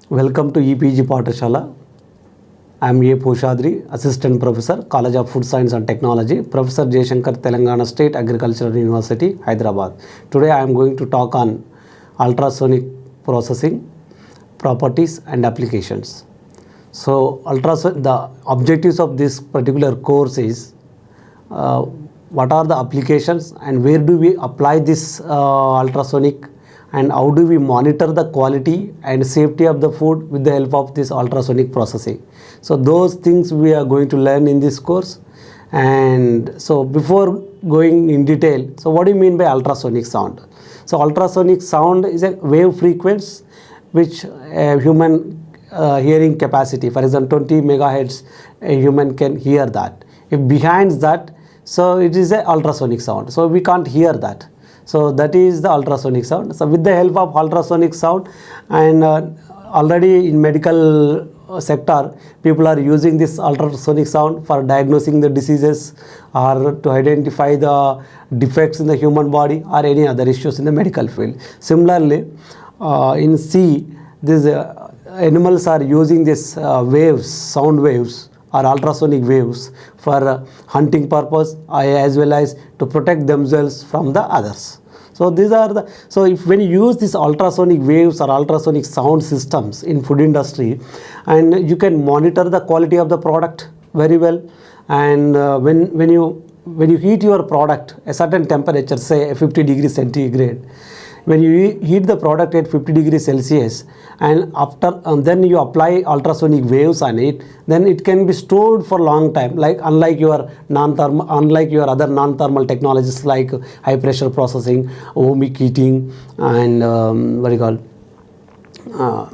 Welcome to EPG Pathashala. I am A. Poshadri, Assistant Professor, College of Food Science and Technology, Professor Jayashankar, Telangana State Agricultural University, Hyderabad. Today I am going to talk on ultrasonic processing, properties and applications. So, the objectives of this particular course is what are the applications and where do we apply this ultrasonic, and how do we monitor the quality and safety of the food with the help of this ultrasonic processing. So those things we are going to learn in this course. And so before going in detail, so what do you mean by ultrasonic sound? So ultrasonic sound is a wave frequency which a human hearing capacity, for example 20 megahertz, a human can hear that. If behind that, so it is a ultrasonic sound, so we can't hear that. So that is the ultrasonic sound. So with the help of ultrasonic sound, and already in medical sector, people are using this ultrasonic sound for diagnosing the diseases or to identify the defects in the human body or any other issues in the medical field. Similarly, in sea, these animals are using this waves, sound waves or ultrasonic waves for hunting purpose as well as to protect themselves from the others. So these are the, so if when you use these ultrasonic waves or ultrasonic sound systems in food industry, and you can monitor the quality of the product very well. And when you heat your product a certain temperature, say 50 degrees centigrade, when you heat the product at 50 degrees Celsius and after then you apply ultrasonic waves on it, then it can be stored for long time, like unlike your other non-thermal technologies like high pressure processing, ohmic heating, and what do you call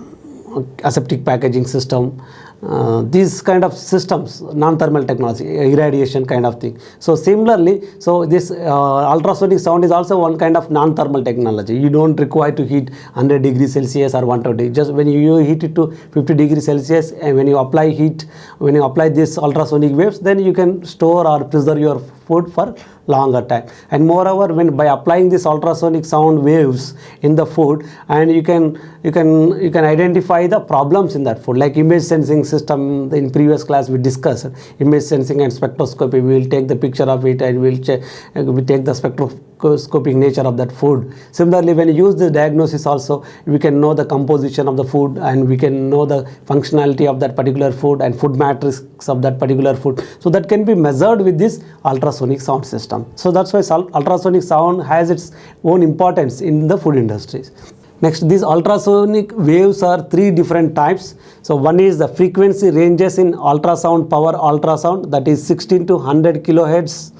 aseptic packaging system. These kind of systems, non-thermal technology, irradiation kind of thing. So similarly, so this ultrasonic sound is also one kind of non-thermal technology. You don't require to heat 100 degrees Celsius or 120. Just when you heat it to 50 degrees Celsius, and when you apply this ultrasonic waves, then you can store or preserve your food for longer time. And moreover, when by applying this ultrasonic sound waves in the food, and you can identify the problems in that food, like image sensing system. In previous class we discussed image sensing and spectroscopy. We will take the picture of it and we take the spectroscopic nature of that food. Similarly, when you use the diagnosis also, we can know the composition of the food and we can know the functionality of that particular food and food matrix of that particular food. So that can be measured with this ultrasonic sound system. So that's why ultrasonic sound has its own importance in the food industries. Next, these ultrasonic waves are three different types. So one is the frequency ranges in ultrasound power ultrasound, that is 16 to 100 kilohertz,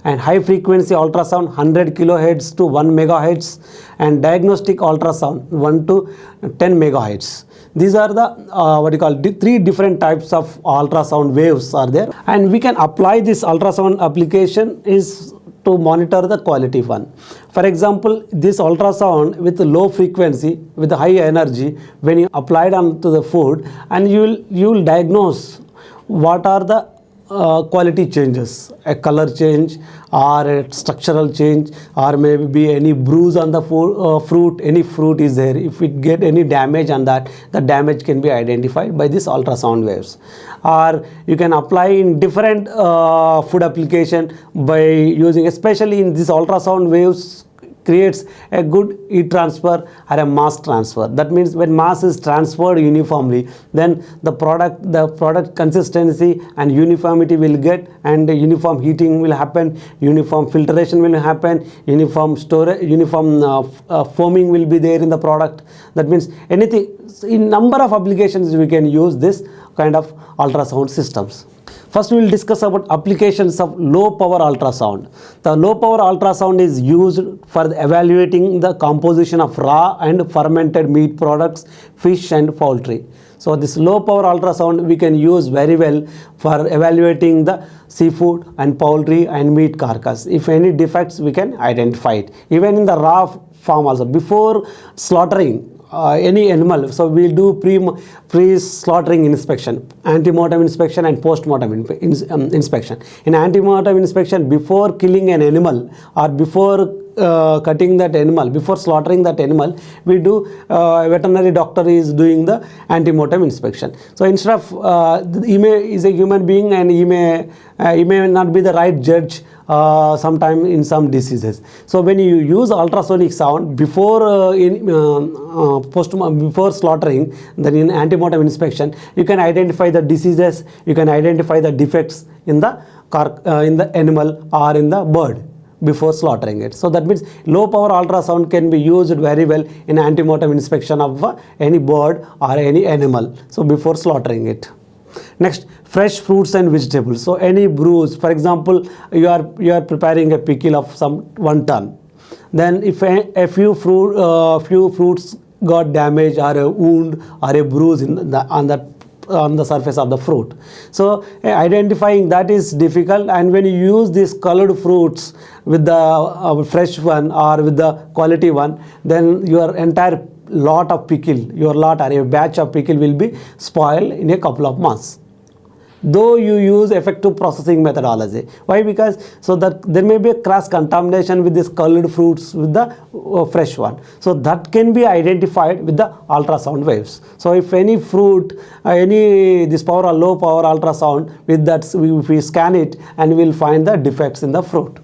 and high frequency ultrasound 100 kilohertz to 1 megahertz, and diagnostic ultrasound 1 to 10 megahertz. These are the three different types of ultrasound waves are there, and we can apply this ultrasound application is to monitor the quality one. For example, this ultrasound with low frequency, with high energy, when you apply it onto the food, and you will diagnose what are the quality changes, a color change or a structural change, or maybe any bruise on the fruit, any fruit is there. If it get any damage on that, the damage can be identified by this ultrasound waves. Or you can apply in different food application by using, especially in this ultrasound waves creates a good heat transfer or a mass transfer. That means when mass is transferred uniformly, then the product consistency and uniformity will get, and uniform heating will happen, uniform filtration will happen, uniform storage, foaming will be there in the product. That means anything, in number of applications we can use this kind of ultrasound systems. First, we will discuss about applications of low power ultrasound. The low power ultrasound is used for evaluating the composition of raw and fermented meat products, fish and poultry. So this low power ultrasound we can use very well for evaluating the seafood and poultry and meat carcass. If any defects, we can identify it. Even in the raw form also, before slaughtering any animal, so we'll do pre-slaughtering inspection, ante-mortem inspection and post-mortem inspection. In ante-mortem inspection, before killing an animal or before cutting that animal, before slaughtering that animal, we do veterinary doctor is doing the antemortem inspection. So instead of he is a human being, and he may not be the right judge sometime in some diseases. So when you use ultrasonic sound before before slaughtering, then in antemortem inspection, you can identify the diseases, you can identify the defects in the animal or in the bird before slaughtering it. So that means low power ultrasound can be used very well in antemortem inspection of any bird or any animal, so before slaughtering it. Next, fresh fruits and vegetables. So any bruise, for example, you are preparing a pickle of some 1 ton. Then if a few fruits got damaged, or a wound or a bruise on the surface of the fruit, so identifying that is difficult. And when you use these colored fruits with the fresh one or with the quality one, then your entire lot of pickle, your lot or a batch of pickle will be spoiled in a couple of months, though you use effective processing methodology. Why? Because so that there may be a cross contamination with these colored fruits with the fresh one, so that can be identified with the ultrasound waves. So if any fruit, this power or low power ultrasound, with that if we scan it, and we will find the defects in the fruit.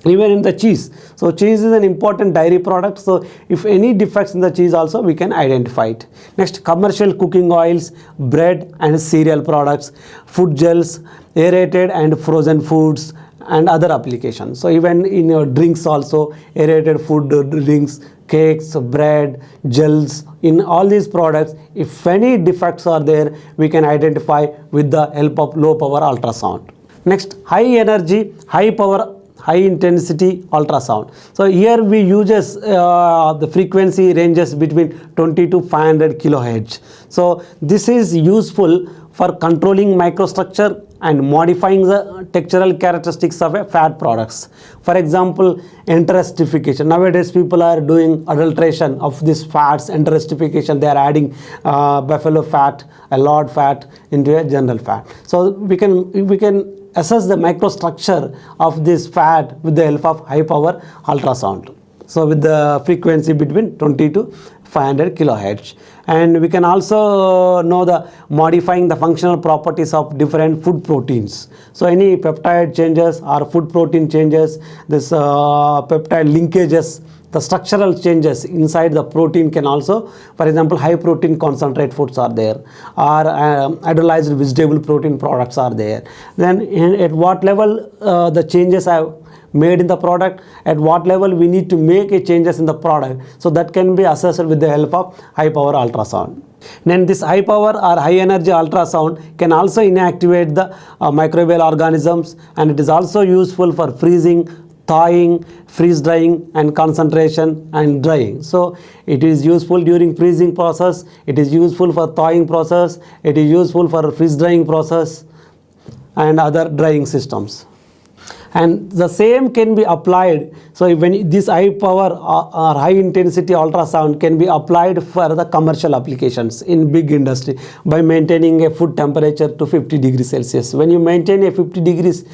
Even in the cheese, so cheese is an important dairy product, so if any defects in the cheese also, we can identify it. Next, commercial cooking oils, bread and cereal products, food gels, aerated and frozen foods, and other applications. So even in your drinks also, aerated food drinks, cakes, bread, gels, in all these products, if any defects are there, we can identify with the help of low power ultrasound. Next, high energy, high power, high intensity ultrasound. So here we uses the frequency ranges between 20 to 500 kilohertz. So this is useful for controlling microstructure and modifying the textural characteristics of fat products. For example, enterification. Nowadays people are doing adulteration of these fats, enterification. They are adding buffalo fat, a lard fat into a general fat. So we can assess the microstructure of this fat with the help of high power ultrasound. So with the frequency between 20 to 500 kilohertz. And we can also know the modifying the functional properties of different food proteins. So any peptide changes or food protein changes, this peptide linkages, the structural changes inside the protein can also, for example, high protein concentrate foods are there, or hydrolyzed vegetable protein products are there. Then at what level the changes have made in the product, at what level we need to make a changes in the product, so that can be assessed with the help of high power ultrasound. Then this high power or high energy ultrasound can also inactivate the microbial organisms, and it is also useful for freezing, thawing, freeze drying, and concentration and drying. So it is useful during freezing process, it is useful for thawing process, it is useful for freeze drying process and other drying systems. And the same can be applied. So when this high power or high intensity ultrasound can be applied for the commercial applications in big industry by maintaining a food temperature to 50 degrees Celsius. When you maintain a 50 degrees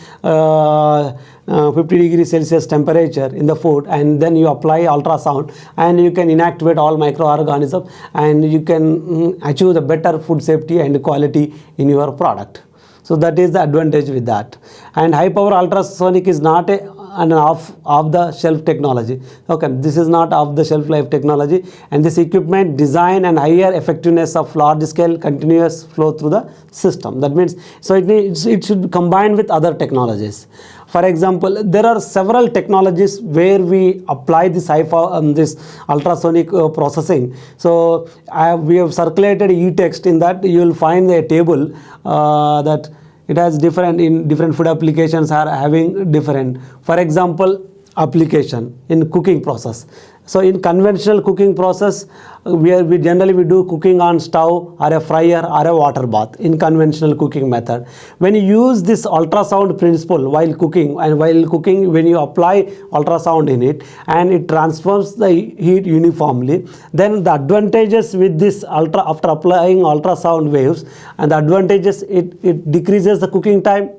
Celsius temperature in the food, and then you apply ultrasound, and you can inactivate all microorganisms, and you can achieve the better food safety and quality in your product. So that is the advantage with that. And high power ultrasonic is not an off-the-shelf technology. Okay, this is not off-the-shelf life technology, and this equipment design and higher effectiveness of large-scale continuous flow through the system. That means, so it should combine with other technologies. For example, there are several technologies where we apply this this ultrasonic processing. So we have circulated e-text. In that you will find a table that it has different food applications are having different. For example, application in cooking process. So in conventional cooking process, we generally do cooking on stove or a fryer or a water bath in conventional cooking method. When you use this ultrasound principle while cooking, when you apply ultrasound in it and it transfers the heat uniformly, then the advantages with this after applying ultrasound waves, and the advantages, it decreases the cooking time,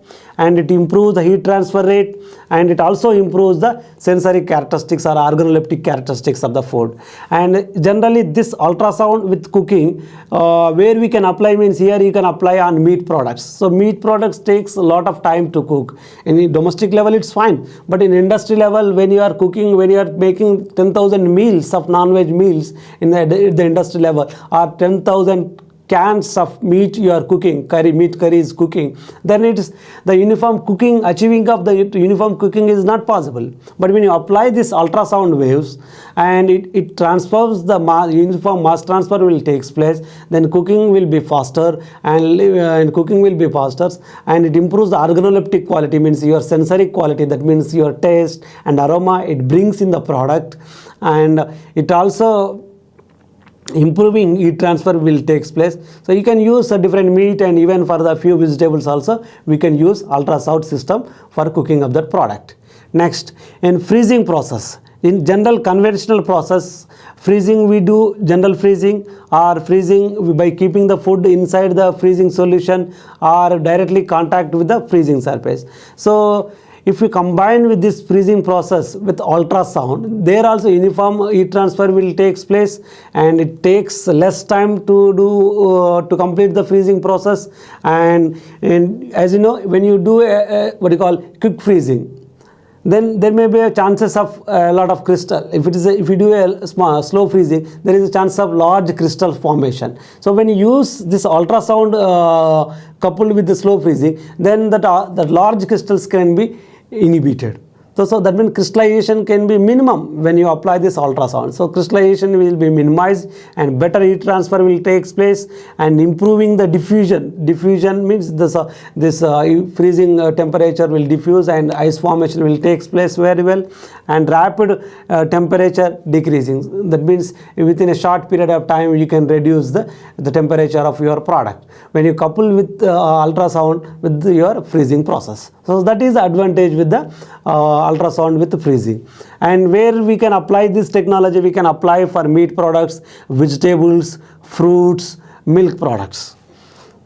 and it improves the heat transfer rate, and it also improves the sensory characteristics or organoleptic characteristics of the food. And generally this ultrasound with cooking, where we can apply means here you can apply on meat products. So meat products takes a lot of time to cook. In domestic level it's fine, but in industry level, when you are cooking, when you are making 10,000 meals of non-veg meals in the industry level, or 10,000 cans of meat you are cooking, meat curry is cooking, then it is the uniform cooking, achieving of the uniform cooking is not possible. But when you apply this ultrasound waves and it transfers the uniform mass transfer will takes place, then cooking will be faster, and cooking will be faster, and it improves the organoleptic quality, means your sensory quality, that means your taste and aroma it brings in the product, and it also improving heat transfer will takes place. So you can use a different meat, and even for the few vegetables also we can use ultrasound system for cooking of that product. Next, in freezing process, in general conventional process freezing, we do general freezing or freezing by keeping the food inside the freezing solution or directly contact with the freezing surface. So if we combine with this freezing process with ultrasound, there also uniform heat transfer will takes place, and it takes less time to do to complete the freezing process. And as you know, when you do what you call quick freezing, then there may be a chances of a lot of crystal. If you do a slow freezing, there is a chance of large crystal formation. So when you use this ultrasound coupled with the slow freezing, then that large crystals can be inhibited. So that means crystallization can be minimum when you apply this ultrasound. So crystallization will be minimized, and better heat transfer will take place, and improving the diffusion. Diffusion means this freezing temperature will diffuse, and ice formation will take place very well, and rapid temperature decreasing. That means within a short period of time you can reduce the temperature of your product when you couple with ultrasound with your freezing process. So that is the advantage with the ultrasound with freezing. And where we can apply this technology, we can apply for meat products, vegetables, fruits, milk products.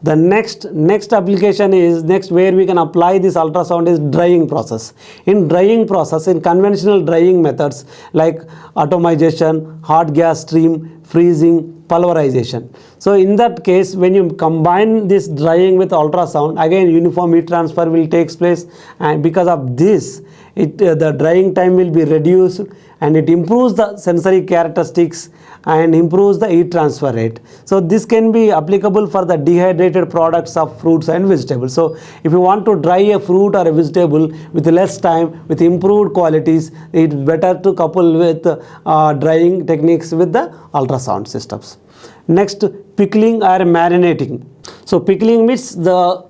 The next application is where we can apply this ultrasound is drying process. In drying process, in conventional drying methods like atomization, hot gas stream, freezing, pulverization. So in that case, when you combine this drying with ultrasound, again uniform heat transfer will take place, and because of this the drying time will be reduced, and it improves the sensory characteristics and improves the heat transfer rate. So this can be applicable for the dehydrated products of fruits and vegetables. So if you want to dry a fruit or a vegetable with less time, with improved qualities, it's better to couple with drying techniques with the ultrasound systems. Next, pickling or marinating. So pickling means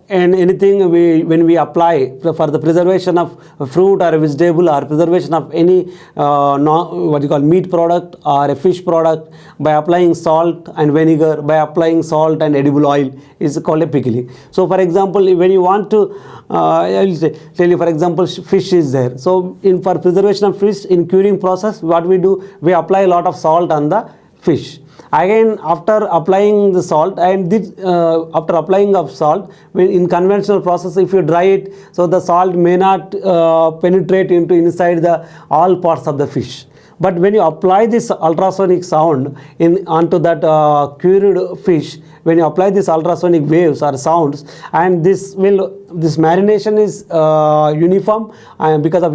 anything when we apply for the preservation of a fruit or a vegetable, or preservation of any meat product or a fish product, by applying salt and vinegar, by applying salt and edible oil, is called a pickling. So for example, when you want to I will tell you, for example, fish is there. So for preservation of fish, in curing process, what we do, we apply a lot of salt on the fish. Again, after applying the salt, and after applying of salt, in conventional process, if you dry it, so the salt may not penetrate into inside all parts of the fish. But when you apply this ultrasonic sound onto that cured fish, when you apply this ultrasonic waves or sounds, and this marination is uniform because of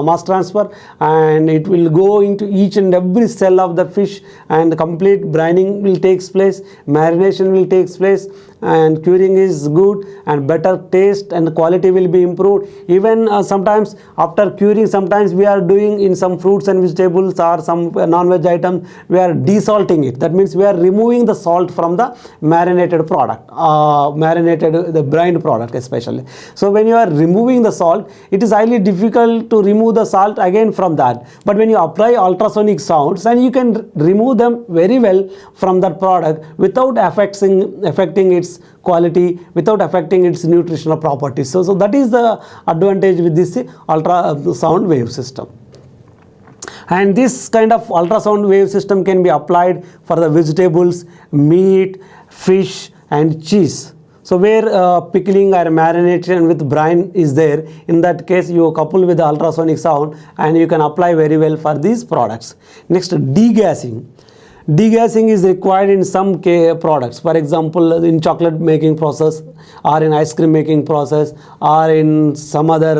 mass transfer, and it will go into each and every cell of the fish, and complete brining will take place, marination will take place, and curing is good, and better taste and quality will be improved. Even sometimes after curing, sometimes we are doing in some fruits and vegetables or some non-veg items, we are desalting it. That means we are removing the salt from the marinated product, the brined product especially. So when you are removing the salt, it is highly difficult to remove the salt again from that. But when you apply ultrasonic sounds, and you can remove them very well from that product without affecting its quality, without affecting its nutritional properties. So that is the advantage with this ultrasound wave system. And this kind of ultrasound wave system can be applied for the vegetables, meat, fish and cheese. So where pickling or marination with brine is there, in that case you couple with the ultrasonic sound and you can apply very well for these products. Next, degassing. Degassing is required in some products, for example in chocolate making process or in ice cream making process or in some other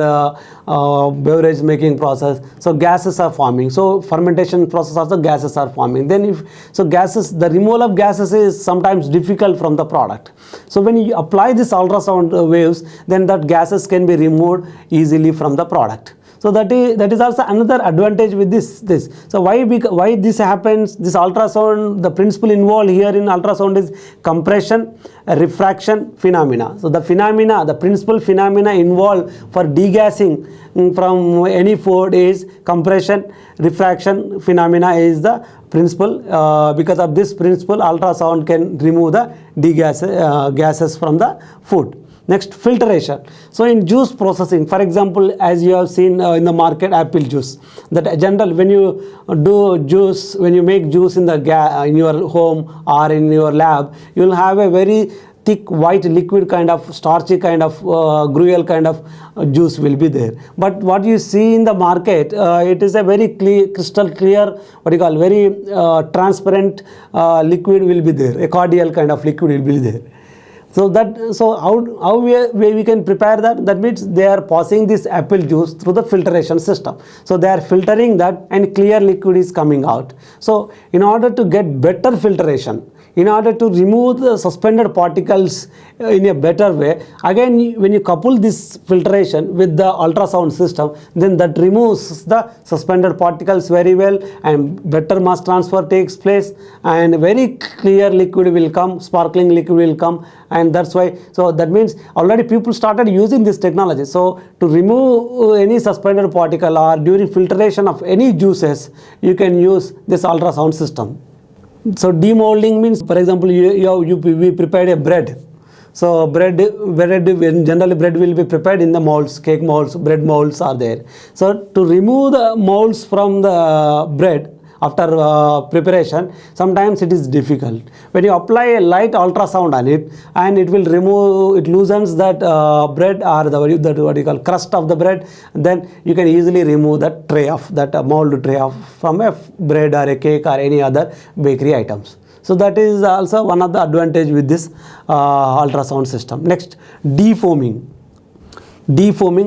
beverage making process. So gases are forming, so fermentation process also gases are forming. Then if so gases, the removal of gases is sometimes difficult from the product. So when you apply this ultrasound waves, then that gases can be removed easily from the product. So that is also another advantage with this. So why this happens? This ultrasound, the principle involved here in ultrasound is compression, refraction phenomena. So the principal phenomena involved for degassing from any food is compression, refraction phenomena is the principle. Because of this principle, ultrasound can remove the gases from the food. Next, filtration. So in juice processing, for example, as you have seen in the market, apple juice, that general, when you do juice, when you make juice in in your home or in your lab, you will have a very thick white liquid kind of starchy kind of gruel kind of juice will be there. But what you see in the market, it is a very crystal clear, very transparent liquid will be there. A cordial kind of liquid will be there. So how we can prepare that? That means they are passing this apple juice through the filtration system. So they are filtering that and clear liquid is coming out. So in order to get better filtration, in order to remove the suspended particles in a better way, again when you couple this filtration with the ultrasound system, then that removes the suspended particles very well and better mass transfer takes place and very clear liquid will come, sparkling liquid will come, and that's why. So that means already people started using this technology. So to remove any suspended particle or during filtration of any juices, you can use this ultrasound system. So demolding means, for example, we prepared a bread. So generally bread will be prepared in the molds, cake molds, bread molds are there. So to remove the molds from the bread after preparation, sometimes it is difficult. When you apply a light ultrasound on it, and it will remove, it loosens that bread or the crust of the bread, then you can easily remove that tray of that mold tray of from a bread or a cake or any other bakery items. So that is also one of the advantage with this ultrasound system. Next, defoaming.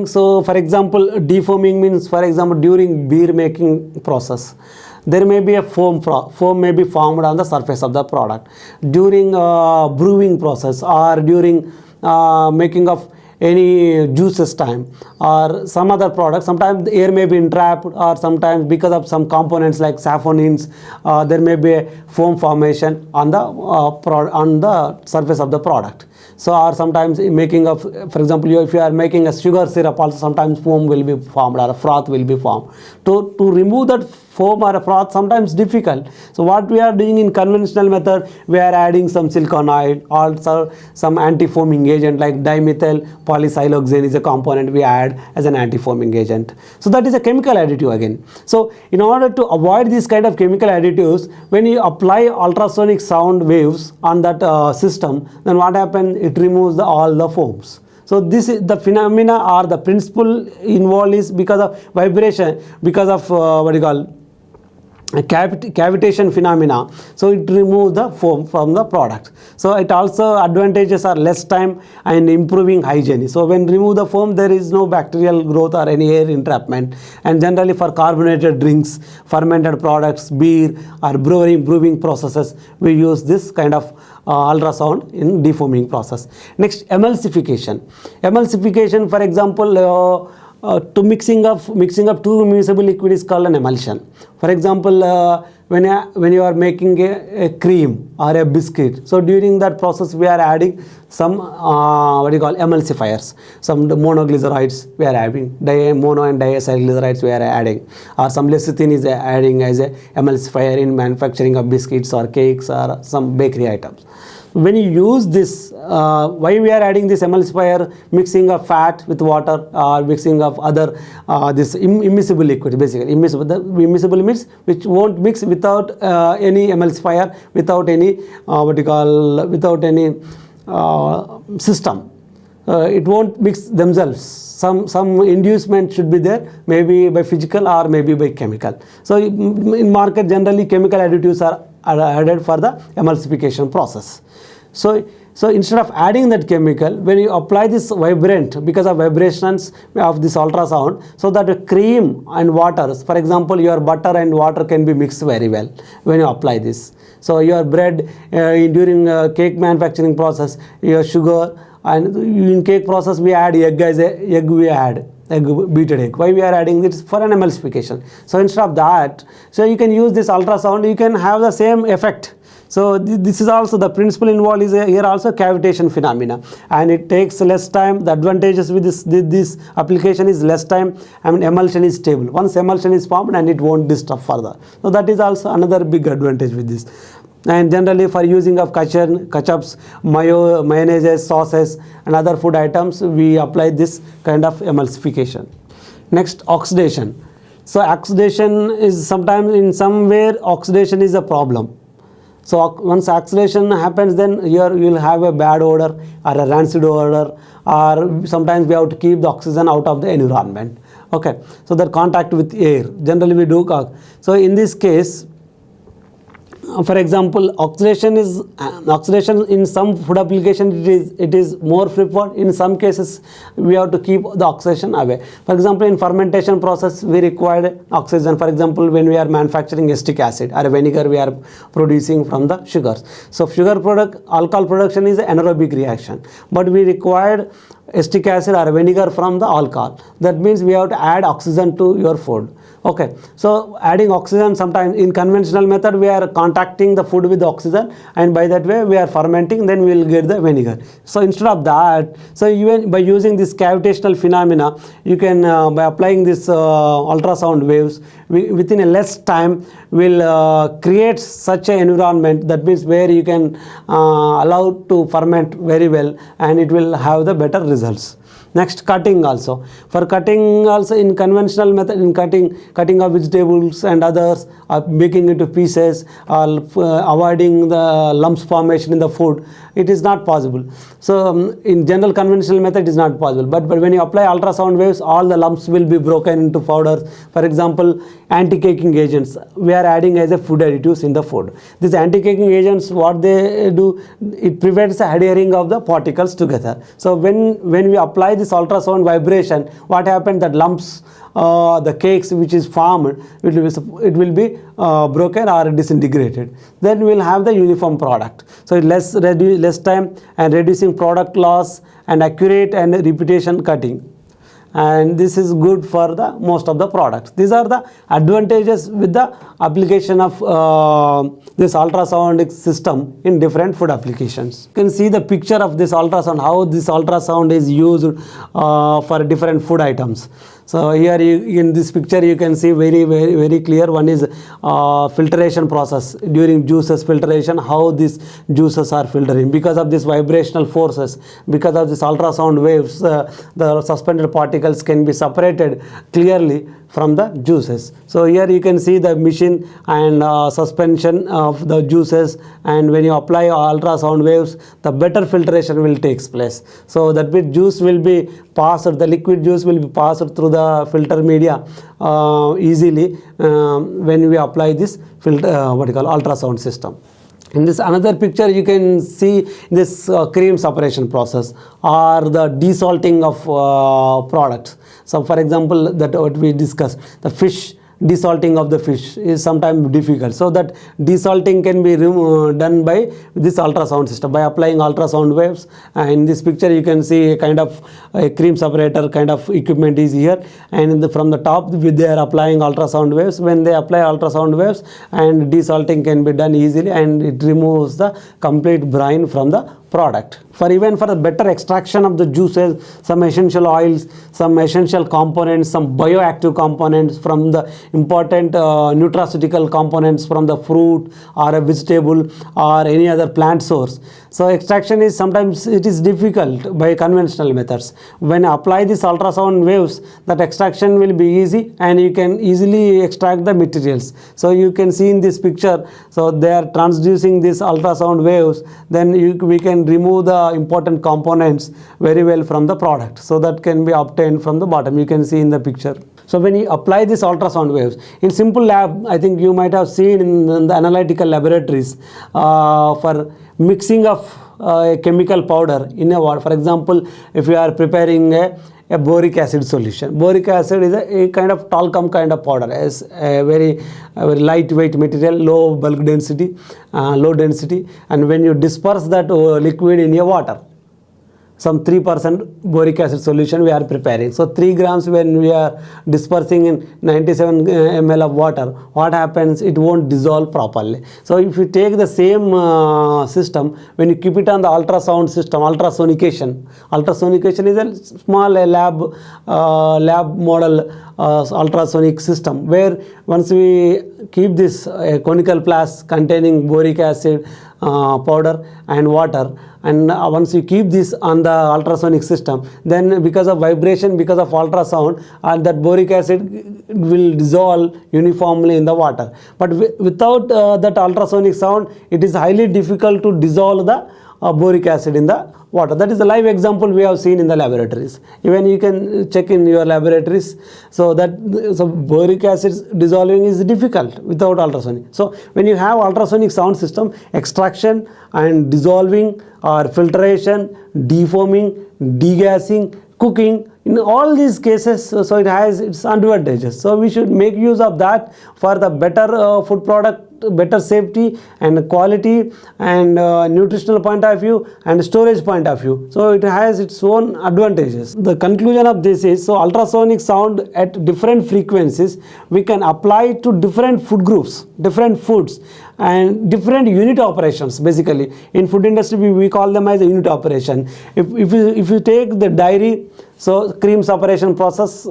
So for example, defoaming means, for example, during beer making process, there may be a foam may be formed on the surface of the product. During brewing process or during making of any juices time or some other product, sometimes the air may be entrapped, or sometimes because of some components like saponins, there may be a foam formation on the surface of the product. So or sometimes making of, for example, if you are making a sugar syrup, also sometimes foam will be formed or a froth will be formed. To remove that foam or a froth sometimes difficult. So what we are doing in conventional method, we are adding some silicone, also some anti-foaming agent like dimethyl polysiloxane is a component we add as an anti-foaming agent. So that is a chemical additive again. So in order to avoid these kind of chemical additives, when you apply ultrasonic sound waves on that system, then what happens? It removes all the foams. So this is the phenomena or the principle involved is because of vibration, because of cavitation phenomena. So it removes the foam from the product. So it also advantages are less time and improving hygiene. So when remove the foam, there is no bacterial growth or any air entrapment. And generally for carbonated drinks, fermented products, beer or brewing processes, we use this kind of ultrasound in defoaming process. Next, emulsification. Emulsification, for example, to mixing up two immiscible liquid is called an emulsion. For example, when you are making a cream or a biscuit, so during that process we are adding some emulsifiers, some monoglycerides we are adding, mono and diacylglycerides we are adding, or some lecithin is adding as a emulsifier in manufacturing of biscuits or cakes or some bakery items. When you use this, why we are adding this emulsifier? Mixing of fat with water or mixing of other this immiscible liquid, basically immiscible. The immiscible means which won't mix without any emulsifier, without any without any system. It won't mix themselves. Some inducement should be there, maybe by physical or maybe by chemical. So in market generally chemical additives are added for the emulsification process. So instead of adding that chemical, when you apply this vibrant, because of vibrations of this ultrasound, so that cream and water, for example, your butter and water can be mixed very well when you apply this. So your bread during cake manufacturing process, your sugar, and in cake process we add egg as a egg, we add egg, beaten egg. Why we are adding this? For an emulsification. So instead of that, so you can use this ultrasound, you can have the same effect. So this is also the principle involved is here also cavitation phenomena, and it takes less time. The advantages with this application is less time, and emulsion is stable. Once emulsion is formed and it won't disturb further. So that is also another big advantage with this. And generally for using of ketchups, mayonnaise, sauces and other food items, we apply this kind of emulsification. Next, oxidation. So oxidation is sometimes in somewhere oxidation is a problem. So once oxidation happens, then here you will have a bad odor or a rancid odor, or sometimes we have to keep the oxygen out of the environment. Okay, so that contact with air, generally we do. So in this case, for example, oxidation in some food application it is more frequent. In some cases we have to keep the oxidation away. For example, in fermentation process we require oxygen. For example, when we are manufacturing acetic acid or vinegar we are producing from the sugars. So sugar product, alcohol production is an anaerobic reaction, but we required acetic acid or vinegar from the alcohol. That means we have to add oxygen to your food. Okay, so adding oxygen, sometimes in conventional method we are contacting the food with the oxygen, and by that way we are fermenting, then we will get the vinegar. So instead of that, so even by using this cavitational phenomena, you can by applying this ultrasound waves, within a less time will create such an environment, that means where you can allow to ferment very well, and it will have the better results. Next, cutting also. For cutting also in conventional method, in cutting of vegetables and others, making into pieces, avoiding the lumps formation in the food, it is not possible. So in general conventional method it is not possible, but when you apply ultrasound waves, all the lumps will be broken into powders. For example, anti-caking agents we are adding as a food additives in the food. These anti-caking agents, what they do, it prevents the adhering of the particles together. So when we apply this ultrasound vibration, what happens, that lumps, the cakes which is formed, it will be broken or disintegrated. Then we will have the uniform product. So less time and reducing product loss and accurate and repetition cutting. And this is good for the most of the products. These are the advantages with the application of this ultrasonic system in different food applications. You can see the picture of this ultrasound, how this ultrasound is used for different food items. So here in this picture you can see very clear. One is filtration process during juices filtration, how these juices are filtering because of this vibrational forces, because of this ultrasound waves. The suspended particles can be separated clearly from the juices. So here you can see the machine and suspension of the juices, and when you apply ultrasound waves, the better filtration will take place. So that means juice will be passed, the liquid juice will be passed through the filter media easily when we apply this ultrasound system. In this another picture you can see this cream separation process or the desalting of products. So for example, that what we discussed, the fish, desalting of the fish is sometimes difficult. So that desalting can be done by this ultrasound system by applying ultrasound waves. And in this picture you can see a kind of a cream separator kind of equipment is here, and from the top they are applying ultrasound waves. When they apply ultrasound waves, and desalting can be done easily, and it removes the complete brine from the product. For the better extraction of the juices, some essential oils, some essential components, some bioactive components from the important nutraceutical components from the fruit or a vegetable or any other plant source. So extraction is sometimes it is difficult by conventional methods. When I apply this ultrasound waves, that extraction will be easy and you can easily extract the materials. So you can see in this picture, so they are transducing these ultrasound waves, then we can can remove the important components very well from the product. So that can be obtained from the bottom. You can see in the picture. So when you apply this ultrasound waves in simple lab, I think you might have seen in the analytical laboratories for mixing of a chemical powder in a water. For example, if you are preparing a boric acid solution. Boric acid is a kind of talcum kind of powder, as a very lightweight material, low bulk density, low density, and when you disperse that liquid in a water, some 3% boric acid solution we are preparing. So 3 grams when we are dispersing in 97 ml of water, what happens? It won't dissolve properly. So if you take the same system, when you keep it on the ultrasound system, ultrasonication is a small lab model ultrasonic system, where once we keep this conical flask containing boric acid powder and water, and once you keep this on the ultrasonic system, then because of vibration, because of ultrasound, that boric acid will dissolve uniformly in the water. But without that ultrasonic sound, it is highly difficult to dissolve the boric acid in the water. That is the live example we have seen in the laboratories. Even you can check in your laboratories. So boric acid dissolving is difficult without ultrasonic. So when you have ultrasonic sound system, extraction and dissolving or filtration, defoaming, degassing, cooking, in all these cases, so it has its advantages. So we should make use of that for the better food product, better safety and quality and nutritional point of view and storage point of view. So it has its own advantages. The conclusion of this is, so ultrasonic sound at different frequencies we can apply to different food groups, different foods and different unit operations. Basically in food industry we call them as a unit operation. If you take the dairy, so cream separation process,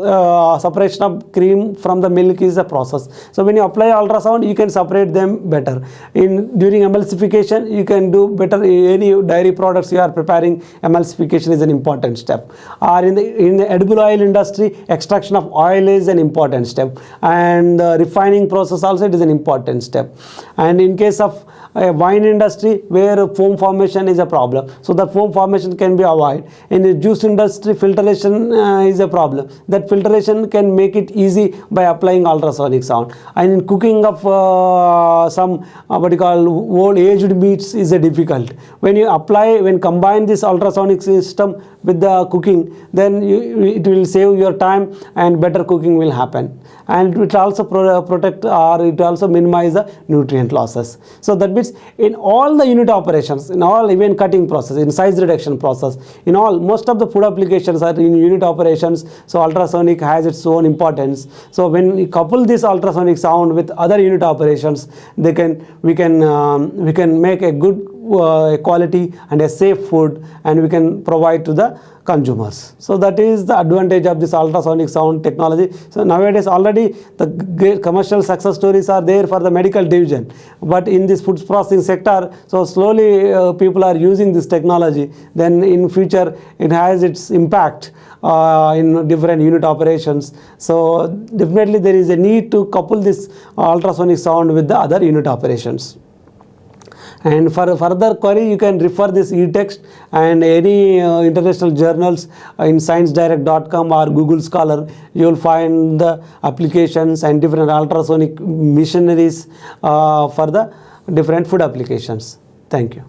separation of cream from the milk is a process. So when you apply ultrasound, you can separate them better. During emulsification, you can do better. Any dairy products you are preparing, emulsification is an important step. Or in the edible oil industry, extraction of oil is an important step, and the refining process also it is an important step. And in case of wine industry, where foam formation is a problem, so the foam formation can be avoided. In the juice industry, filtration is a problem. That filtration can make it easy by applying ultrasonic sound. And in cooking of some what you call old aged meats is a difficult. When combine this ultrasonic system with the cooking, then it will save your time and better cooking will happen. And it will also protect, or it also minimize the nutrient losses. So that means in all the unit operations, in all even cutting process, in size reduction process, in all most of the food applications are in unit operations. So ultrasonic has its own importance. So when we couple this ultrasonic sound with other unit operations, we can make a good quality and a safe food, and we can provide to the consumers. So that is the advantage of this ultrasonic sound technology. So nowadays already the great commercial success stories are there for the medical division, but in this food processing sector, so slowly people are using this technology. Then in future it has its impact in different unit operations. So definitely there is a need to couple this ultrasonic sound with the other unit operations. And for further query, you can refer this e-text and any international journals in sciencedirect.com or Google Scholar. You will find the applications and different ultrasonic missionaries for the different food applications. Thank you.